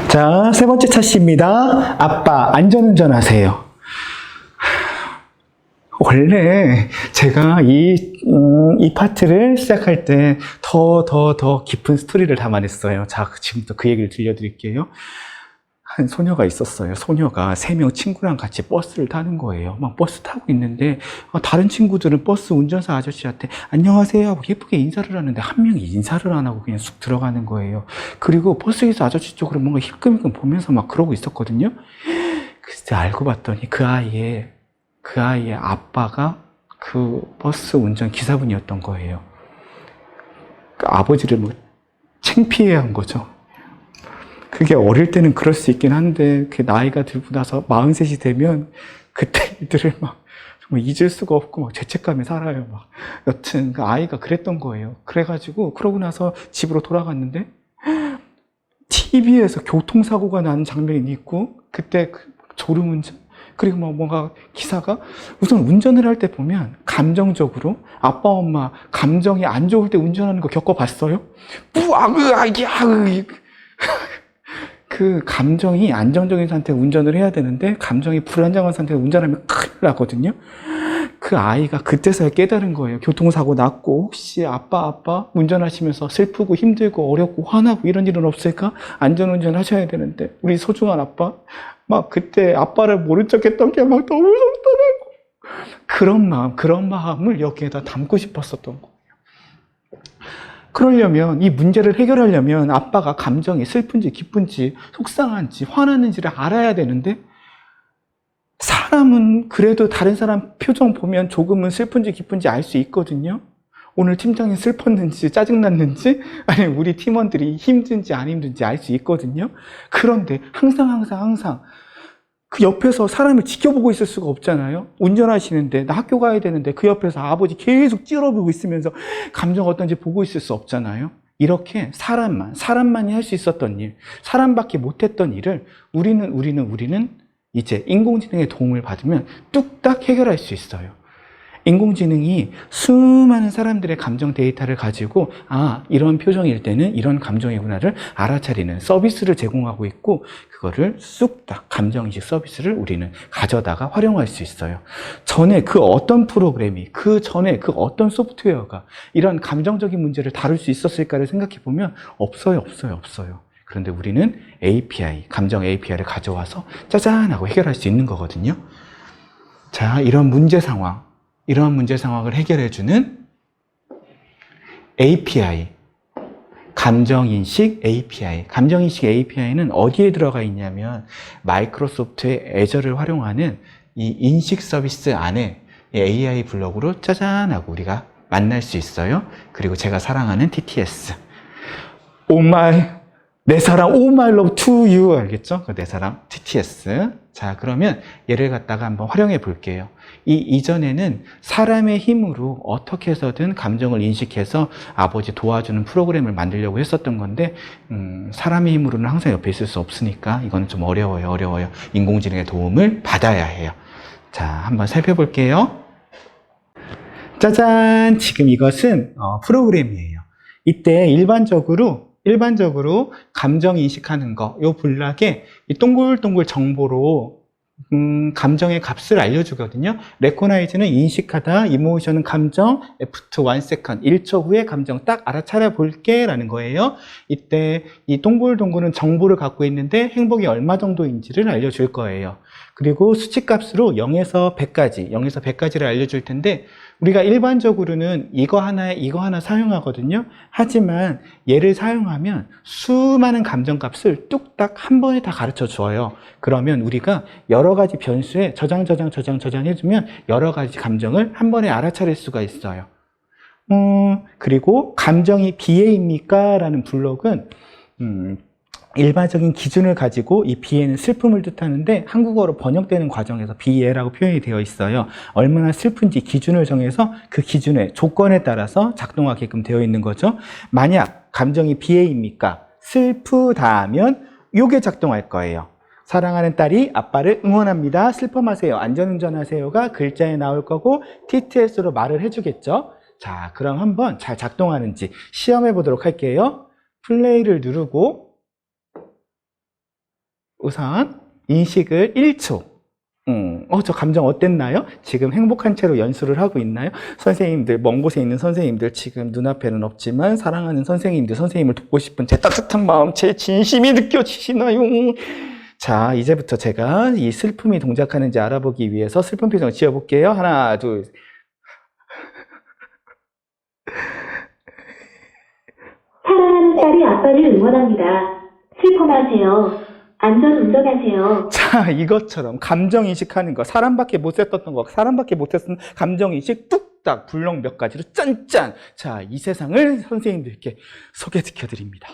자, 세 번째 차시입니다. 아빠, 안전운전 하세요. 원래 제가 이 파트를 시작할 때 더 깊은 스토리를 담아냈어요. 자, 지금부터 그 얘기를 들려드릴게요. 한 소녀가 있었어요. 소녀가 3명 친구랑 같이 버스를 타는 거예요. 막 버스 타고 있는데 다른 친구들은 버스 운전사 아저씨한테 안녕하세요 하고 예쁘게 인사를 하는데 한 명이 인사를 안 하고 그냥 쑥 들어가는 거예요. 그리고 버스에서 아저씨 쪽으로 뭔가 힐끔힐끔 보면서 막 그러고 있었거든요. 그때 알고 봤더니 그 아이의 아빠가 그 버스 운전 기사분이었던 거예요. 그 아버지를 뭐 창피해 한 거죠. 그게 어릴 때는 그럴 수 있긴 한데, 그 나이가 들고 나서 43이 되면, 그때 이들을 막, 정말 잊을 수가 없고, 막 죄책감에 살아요, 막. 여튼, 그 아이가 그랬던 거예요. 그래가지고, 그러고 나서 집으로 돌아갔는데, TV에서 교통사고가 나는 장면이 있고, 그때 그 졸음운전? 그리고 뭐 뭔가 기사가, 우선 운전을 할 때 보면, 감정적으로, 아빠, 엄마, 감정이 안 좋을 때 운전하는 거 겪어봤어요? 그 감정이 안정적인 상태에 운전을 해야 되는데 감정이 불안정한 상태에 운전하면 큰일 나거든요. 그 아이가 그때서야 깨달은 거예요. 교통사고 났고 혹시 아빠 운전하시면서 슬프고 힘들고 어렵고 화나고 이런 일은 없을까? 안전운전 하셔야 되는데 우리 소중한 아빠 막 그때 아빠를 모른 척 했던 게 막 너무 속상하고 그런 마음을 여기에다 담고 싶었었던 거예요. 그러려면 이 문제를 해결하려면 아빠가 감정이 슬픈지 기쁜지 속상한지 화나는지를 알아야 되는데 사람은 그래도 다른 사람 표정 보면 조금은 슬픈지 기쁜지 알 수 있거든요. 오늘 팀장이 슬펐는지 짜증났는지 아니면 우리 팀원들이 힘든지 안 힘든지 알 수 있거든요. 그런데 항상 그 옆에서 사람을 지켜보고 있을 수가 없잖아요. 운전하시는데 나 학교 가야 되는데 그 옆에서 아버지 계속 찌러보고 있으면서 감정 어떤지 보고 있을 수 없잖아요. 이렇게 사람만이 할 수 있었던 일, 사람밖에 못했던 일을 우리는 이제 인공지능의 도움을 받으면 뚝딱 해결할 수 있어요. 인공지능이 수많은 사람들의 감정 데이터를 가지고 이런 표정일 때는 이런 감정이구나를 알아차리는 서비스를 제공하고 있고 그거를 쑥딱 감정인식 서비스를 우리는 가져다가 활용할 수 있어요. 전에 그 어떤 프로그램이 전에 그 어떤 소프트웨어가 이런 감정적인 문제를 다룰 수 있었을까를 생각해 보면 없어요. 그런데 우리는 감정 API를 가져와서 짜잔 하고 해결할 수 있는 거거든요. 자, 이런 문제 상황을 해결해주는 API, 감정인식 API. 감정인식 API는 어디에 들어가 있냐면 마이크로소프트의 애저를 활용하는 이 인식 서비스 안에 AI 블록으로 짜잔 하고 우리가 만날 수 있어요. 그리고 제가 사랑하는 TTS. 내 사랑, Oh my love to you. 알겠죠? 내 사랑, TTS. 자, 그러면 얘를 갖다가 한번 활용해 볼게요. 이전에는 사람의 힘으로 어떻게 해서든 감정을 인식해서 아버지 도와주는 프로그램을 만들려고 했었던 건데, 사람의 힘으로는 항상 옆에 있을 수 없으니까 이건 좀 어려워요. 인공지능의 도움을 받아야 해요. 자, 한번 살펴볼게요. 짜잔! 지금 이것은 프로그램이에요. 이때 일반적으로 감정 인식하는 거, 요 블락에 이 동글동글 정보로 감정의 값을 알려주거든요. 레코나이즈는 인식하다, 이모션은 감정, F2 1 second, 1초 후에 감정 딱 알아차려 볼게 라는 거예요. 이때 이 동글동글은 정보를 갖고 있는데 행복이 얼마 정도인지를 알려줄 거예요. 그리고 수치값으로 0에서 100까지를 알려줄 텐데 우리가 일반적으로는 이거 하나 사용하거든요. 하지만 얘를 사용하면 수많은 감정값을 뚝딱 한 번에 다 가르쳐 줘요. 그러면 우리가 여러 가지 변수에 저장 해주면 여러 가지 감정을 한 번에 알아차릴 수가 있어요. 그리고 감정이 비애입니까? 라는 블록은 일반적인 기준을 가지고 이 비애는 슬픔을 뜻하는데 한국어로 번역되는 과정에서 비애라고 표현이 되어 있어요. 얼마나 슬픈지 기준을 정해서 그 기준의 조건에 따라서 작동하게끔 되어 있는 거죠. 만약 감정이 비애입니까? 슬프다면 요게 작동할 거예요. 사랑하는 딸이 아빠를 응원합니다. 슬퍼 마세요. 안전운전하세요가 글자에 나올 거고 TTS로 말을 해주겠죠. 자, 그럼 한번 잘 작동하는지 시험해 보도록 할게요. 플레이를 누르고 우선 인식을 1초. 저 감정 어땠나요? 지금 행복한 채로 연수를 하고 있나요? 선생님들, 먼 곳에 있는 선생님들, 지금 눈앞에는 없지만 사랑하는 선생님들, 선생님을 돕고 싶은 제 따뜻한 마음, 제 진심이 느껴지시나요? 자, 이제부터 제가 이 슬픔이 동작하는지 알아보기 위해서 슬픈 표정을 지어볼게요. 하나, 둘. 사랑하는 딸이 아빠를 응원합니다. 슬퍼 마세요. 안전 운전하세요. 자, 이것처럼 감정인식하는 거, 사람밖에 못 했었던 거, 사람밖에 못 했던 감정인식 뚝딱, 불렁 몇 가지로 짠짠. 자, 이 세상을 선생님들께 소개시켜드립니다.